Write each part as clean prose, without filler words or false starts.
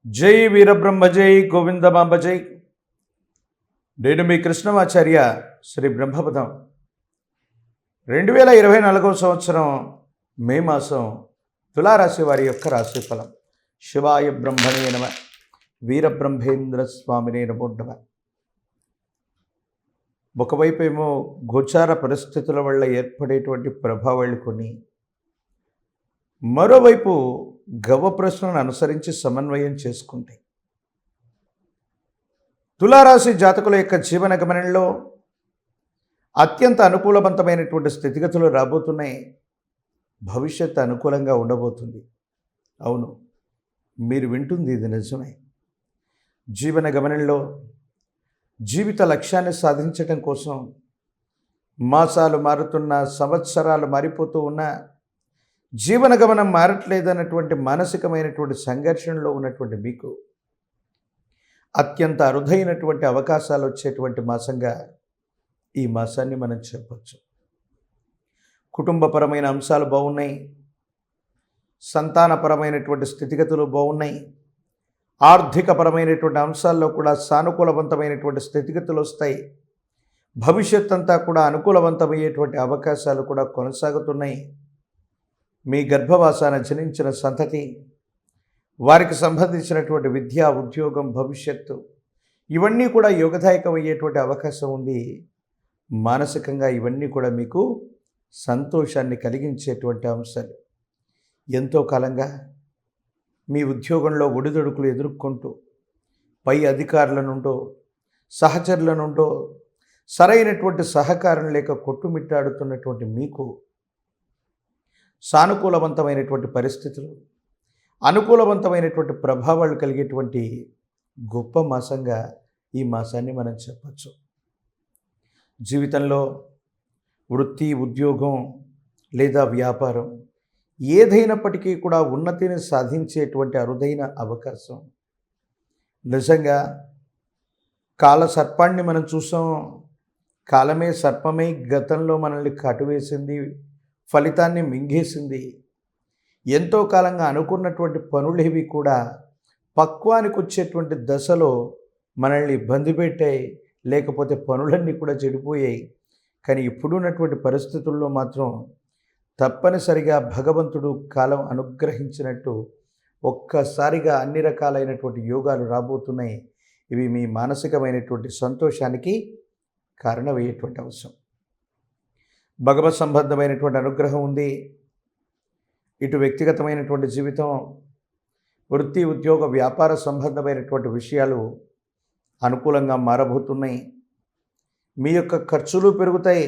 జై వీరబ్రహ్మ జై గోవిందమాంబ జై. నేను మీ కృష్ణమాచార్య. శ్రీ బ్రహ్మపదం 2024 సంవత్సరం మే మాసం తులారాశి వారి యొక్క రాశిఫలం. శివాయ బ్రహ్మణే నమ. వీరబ్రహ్మేంద్ర స్వామినే నమో నమః. ఒకవైపు ఏమో గోచార పరిస్థితుల వల్ల ఏర్పడేటువంటి ప్రభావాలు కొన్ని, మరోవైపు గవ ప్రశ్నలను అనుసరించి సమన్వయం చేసుకుంటాయి. తులారాశి జాతకుల యొక్క జీవన గమనంలో అత్యంత అనుకూలవంతమైనటువంటి స్థితిగతులు రాబోతున్నాయి. భవిష్యత్తు అనుకూలంగా ఉండబోతుంది. అవును, మీరు వింటుంది ఇది నిజమే. జీవన గమనంలో జీవిత లక్ష్యాన్ని సాధించడం కోసం మాసాలు మారుతున్న, సంవత్సరాలు మారిపోతూ ఉన్న, జీవన గమనం మారట్లేదన్నటువంటి మానసికమైనటువంటి సంఘర్షణలో ఉన్నటువంటి మీకు అత్యంత అరుదైనటువంటి అవకాశాలు వచ్చేటువంటి మాసంగా ఈ మాసాన్ని మనం చెప్పచ్చు. కుటుంబపరమైన అంశాలు బాగున్నాయి, సంతానపరమైనటువంటి స్థితిగతులు బాగున్నాయి, ఆర్థికపరమైనటువంటి అంశాల్లో కూడా సానుకూలవంతమైనటువంటి స్థితిగతులు వస్తాయి. భవిష్యత్ అంతా కూడా అనుకూలవంతమయ్యేటువంటి అవకాశాలు కూడా కొనసాగుతున్నాయి. మీ గర్భవాసాన జనించిన సంతతి, వారికి సంబంధించినటువంటి విద్య, ఉద్యోగం, భవిష్యత్తు ఇవన్నీ కూడా యోగదాయకమయ్యేటువంటి అవకాశం ఉంది. మానసికంగా ఇవన్నీ కూడా మీకు సంతోషాన్ని కలిగించేటువంటి అంశాలు. ఎంతో కాలంగా మీ ఉద్యోగంలో ఒడిదొడుకులు ఎదుర్కొంటూ పై అధికారుల నుండో, సహచరుల నుండో సరైనటువంటి సహకారం లేక కొట్టుమిట్టాడుతున్నటువంటి మీకు సానుకూలవంతమైనటువంటి పరిస్థితులు, అనుకూలవంతమైనటువంటి ప్రభావాలు కలిగేటువంటి గొప్ప మాసంగా ఈ మాసాన్ని మనం చెప్పచ్చు. జీవితంలో వృత్తి, ఉద్యోగం లేదా వ్యాపారం ఏదైనప్పటికీ కూడా ఉన్నతిని సాధించేటువంటి అరుదైన అవకాశం. నిజంగా కాల సర్పాన్ని మనం చూసాం. కాలమే సర్పమై గతంలో మనల్ని కటువేసింది, ఫలితాన్ని మింగేసింది. ఎంతో కాలంగా అనుకున్నటువంటి పనులేవి కూడా పక్వానికి వచ్చేటువంటి దశలో మనల్ని ఇబ్బంది పెట్టాయి, లేకపోతే పనులన్నీ కూడా చెడిపోయాయి. కానీ ఇప్పుడున్నటువంటి పరిస్థితుల్లో మాత్రం తప్పనిసరిగా భగవంతుడు కాలం అనుగ్రహించినట్టు ఒక్కసారిగా అన్ని రకాలైనటువంటి యోగాలు రాబోతున్నాయి. ఇవి మీ మానసికమైనటువంటి సంతోషానికి కారణమయ్యేటువంటి అంశం. భగవత్ సంబంధమైనటువంటి అనుగ్రహం ఉంది. ఇటు వ్యక్తిగతమైనటువంటి జీవితం, వృత్తి, ఉద్యోగ, వ్యాపార సంబంధమైనటువంటి విషయాలు అనుకూలంగా మారబోతున్నాయి. మీ యొక్క ఖర్చులు పెరుగుతాయి.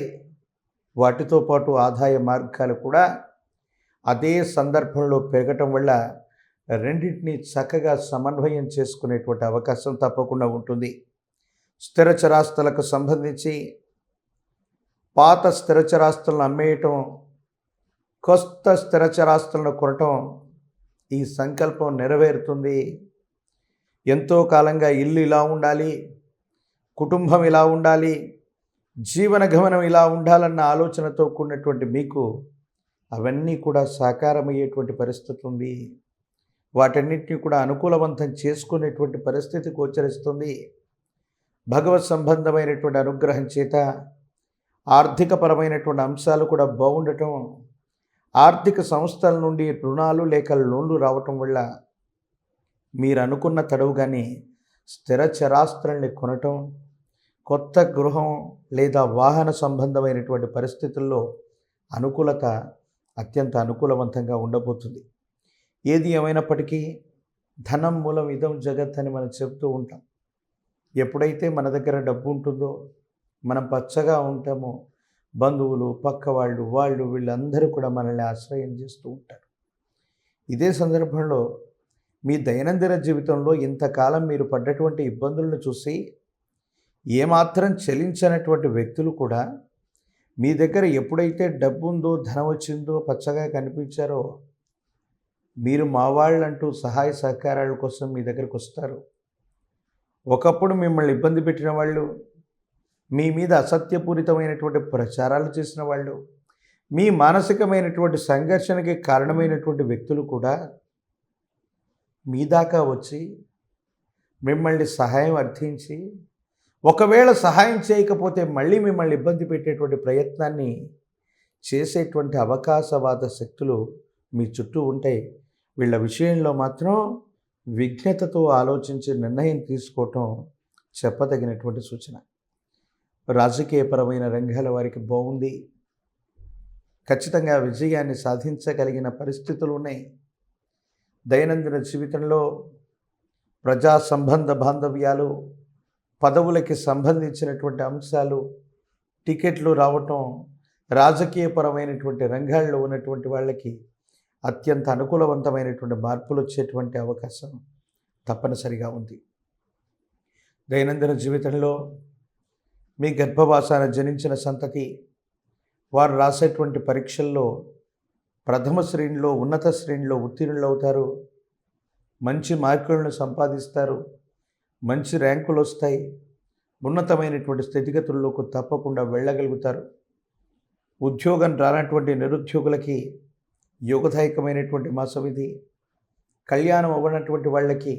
వాటితో పాటు ఆదాయ మార్గాలు కూడా అదే సందర్భంలో పెరగటం వల్ల రెండింటినీ చక్కగా సమన్వయం చేసుకునేటువంటి అవకాశం తప్పకుండా ఉంటుంది. స్థిర చరాస్తులకు సంబంధించి పాత స్థిరచరాస్తులను అమ్మేయటం, కొత్త స్థిరచరాస్తులను కొనటం, ఈ సంకల్పం నెరవేరుతుంది. ఎంతో కాలంగా ఇల్లు ఇలా ఉండాలి, కుటుంబం ఇలా ఉండాలి, జీవన గమనం ఇలా ఉండాలన్న ఆలోచనతో కూడినటువంటి మీకు అవన్నీ కూడా సాకారమయ్యేటువంటి పరిస్థితి ఉంది. వాటన్నిటిని కూడా అనుకూలవంతం చేసుకునేటువంటి పరిస్థితి గోచరిస్తుంది. భగవత్ సంబంధమైనటువంటి అనుగ్రహం చేత ఆర్థికపరమైనటువంటి అంశాలు కూడా బాగుండటం, ఆర్థిక సంస్థల నుండి రుణాలు లేక లోన్లు రావటం వల్ల మీరు అనుకున్న తడవుగానే స్థిర చరాస్తుల్ని కొనటం, కొత్త గృహం లేదా వాహన సంబంధమైనటువంటి పరిస్థితుల్లో అనుకూలత అత్యంత అనుకూలవంతంగా ఉండబోతుంది. ఏది ఏమైనప్పటికీ ధనం మూలం ఇదం జగత్ అని మనం చెప్తూ ఉంటాం. ఎప్పుడైతే మన దగ్గర డబ్బు ఉంటుందో, మనం పచ్చగా ఉంటామో, బంధువులు, పక్క వాళ్ళు వీళ్ళందరూ కూడా మనల్ని ఆశ్రయం చేస్తూ ఉంటారు. ఇదే సందర్భంలో మీ దైనందిన జీవితంలో ఇంతకాలం మీరు పడ్డటువంటి ఇబ్బందులను చూసి ఏమాత్రం చలించనటువంటి వ్యక్తులు కూడా మీ దగ్గర ఎప్పుడైతే డబ్బు ఉందో, ధనం వచ్చిందో, పచ్చగా కనిపించారో మీరు మా వాళ్ళంటూ సహాయ సహకారాల కోసం మీ దగ్గరకు వస్తారు. ఒకప్పుడు మిమ్మల్ని ఇబ్బంది పెట్టిన వాళ్ళు, మీ మీద అసత్యపూరితమైనటువంటి ప్రచారాలు చేసిన వాళ్ళు, మీ మానసికమైనటువంటి సంఘర్షణకి కారణమైనటువంటి వ్యక్తులు కూడా మీ దాకా వచ్చి మిమ్మల్ని సహాయం అర్థించి, ఒకవేళ సహాయం చేయకపోతే మళ్ళీ మిమ్మల్ని ఇబ్బంది పెట్టేటువంటి ప్రయత్నాన్ని చేసేటువంటి అవకాశవాద శక్తులు మీ చుట్టూ ఉంటాయి. వీళ్ళ విషయంలో మాత్రం విజ్ఞతతో ఆలోచించి నిర్ణయం తీసుకోవటం చెప్పదగినటువంటి సూచన. రాజకీయపరమైన రంగాల వారికి బాగుంది. ఖచ్చితంగా విజయాన్ని సాధించగలిగిన పరిస్థితులు ఉన్నాయి. దైనందిన జీవితంలో ప్రజా సంబంధ బాంధవ్యాలు, పదవులకి సంబంధించినటువంటి అంశాలు, టికెట్లు రావటం, రాజకీయపరమైనటువంటి రంగాల్లో ఉన్నటువంటి వాళ్ళకి అత్యంత అనుకూలవంతమైనటువంటి మార్పులు వచ్చేటువంటి అవకాశం తప్పనిసరిగా ఉంది. దైనందిన జీవితంలో మీ గర్భవాసాన జనించిన సంతతి వారు రాసేటువంటి పరీక్షల్లో ప్రథమ శ్రేణిలో, ఉన్నత శ్రేణిలో ఉత్తీర్ణులు అవుతారు. మంచి మార్కులను సంపాదిస్తారు. మంచి ర్యాంకులు వస్తాయి. ఉన్నతమైనటువంటి స్థితిగతుల్లోకి తప్పకుండా వెళ్ళగలుగుతారు. ఉద్యోగం రానటువంటి నిరుద్యోగులకి యోగదాయకమైనటువంటి మాసం ఇది. కళ్యాణం అవ్వనటువంటి వాళ్ళకి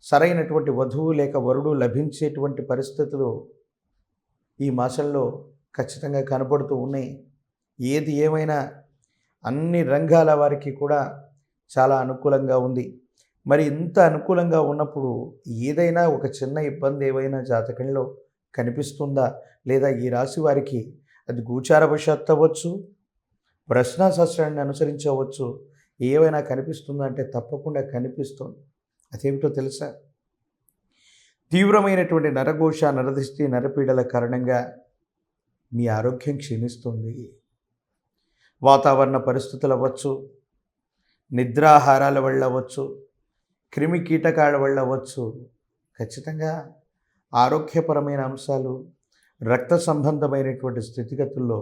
సరైనటువంటి వధువు లేక వరుడు లభించేటువంటి పరిస్థితులు ఈ మాసంలో ఖచ్చితంగా కనపడుతూ ఉన్నాయి. ఏది ఏమైనా అన్ని రంగాల వారికి కూడా చాలా అనుకూలంగా ఉంది. మరి ఇంత అనుకూలంగా ఉన్నప్పుడు ఏదైనా ఒక చిన్న ఇబ్బంది ఏవైనా జాతకంలో కనిపిస్తుందా, లేదా ఈ రాశి వారికి అది గోచారవశాత్తు అవ్వచ్చు, ప్రశ్నాశాస్త్రాన్ని అనుసరించవచ్చు, ఏవైనా కనిపిస్తుందా అంటే తప్పకుండా కనిపిస్తుంది. అదేమిటో తెలుసా? తీవ్రమైనటువంటి నరఘోష, నరదిష్టి, నరపీడల కారణంగా మీ ఆరోగ్యం క్షీణిస్తుంది. వాతావరణ పరిస్థితులు అవ్వచ్చు, నిద్రాహారాల వల్ల అవ్వచ్చు, క్రిమి కీటకాల వల్ల అవ్వచ్చు. ఖచ్చితంగా ఆరోగ్యపరమైన అంశాలు, రక్త సంబంధమైనటువంటి స్థితిగతుల్లో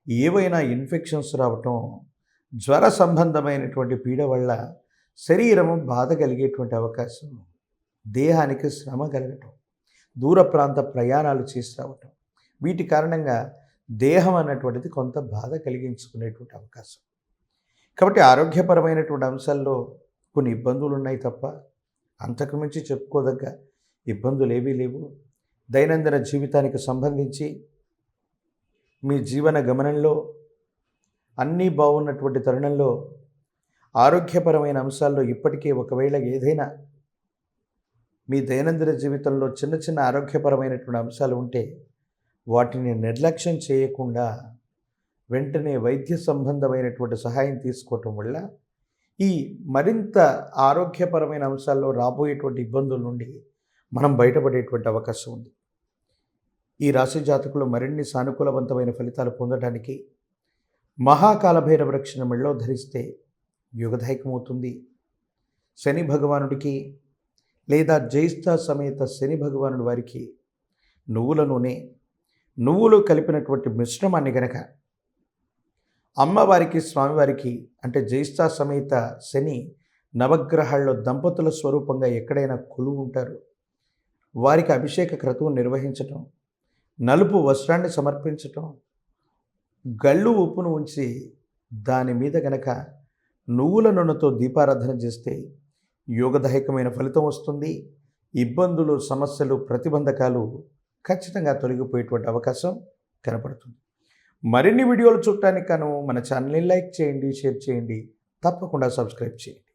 ఏవైనా ఇన్ఫెక్షన్స్ రావటం, జ్వర సంబంధమైనటువంటి పీడ వల్ల శరీరము బాధ కలిగేటువంటి అవకాశం, దేహానికి శ్రమ కలగటం, దూర ప్రాంత ప్రయాణాలు చేసి రావటం, వీటి కారణంగా దేహం అన్నటువంటిది కొంత బాధ కలిగించుకునేటువంటి అవకాశం. కాబట్టి ఆరోగ్యపరమైనటువంటి అంశాల్లో కొన్ని ఇబ్బందులు ఉన్నాయి తప్ప అంతకు మించి చెప్పుకోదగ్గ ఇబ్బందులు ఏవీ లేవు. దైనందిన జీవితానికి సంబంధించి మీ జీవన గమనంలో అన్నీ బాగున్నటువంటి తరుణంలో ఆరోగ్యపరమైన అంశాల్లో ఇప్పటికే ఒకవేళ ఏదైనా మీ దైనందిన జీవితంలో చిన్న చిన్న ఆరోగ్యపరమైనటువంటి అంశాలు ఉంటే వాటిని నిర్లక్ష్యం చేయకుండా వెంటనే వైద్య సంబంధమైనటువంటి సహాయం తీసుకోవటం వల్ల ఈ మరింత ఆరోగ్యపరమైన అంశాల్లో రాబోయేటువంటి ఇబ్బందుల నుండి మనం బయటపడేటువంటి అవకాశం ఉంది. ఈ రాశి జాతకులు మరిన్ని సానుకూలవంతమైన ఫలితాలు పొందడానికి మహాకాలభైరవ రక్షణ మెడలో ధరిస్తే యుగదాయకమవుతుంది. శని భగవానుడికి లేదా జ్యేష్ఠ సమేత శని భగవానుడి వారికి నువ్వుల నూనె, నువ్వులు కలిపినటువంటి మిశ్రమాన్ని గనక అమ్మవారికి, స్వామివారికి, అంటే జ్యేష్ఠ సమేత శని నవగ్రహాల్లో దంపతుల స్వరూపంగా ఎక్కడైనా కొలువు ఉంటారు, వారికి అభిషేక క్రతువు నిర్వహించటం, నలుపు వస్త్రాన్ని సమర్పించటం, గళ్ళు ఉప్పును ఉంచి దాని మీద గనక నువ్వుల నూనెతో దీపారాధన చేస్తే యోగదాయకమైన ఫలితం వస్తుంది. ఇబ్బందులు, సమస్యలు, ప్రతిబంధకాలు ఖచ్చితంగా తొలగిపోయేటువంటి అవకాశం కనపడుతుంది. మరిన్ని వీడియోలు చూడటానికి మన ఛానల్ని లైక్ చేయండి, షేర్ చేయండి, తప్పకుండా సబ్స్క్రైబ్ చేయండి.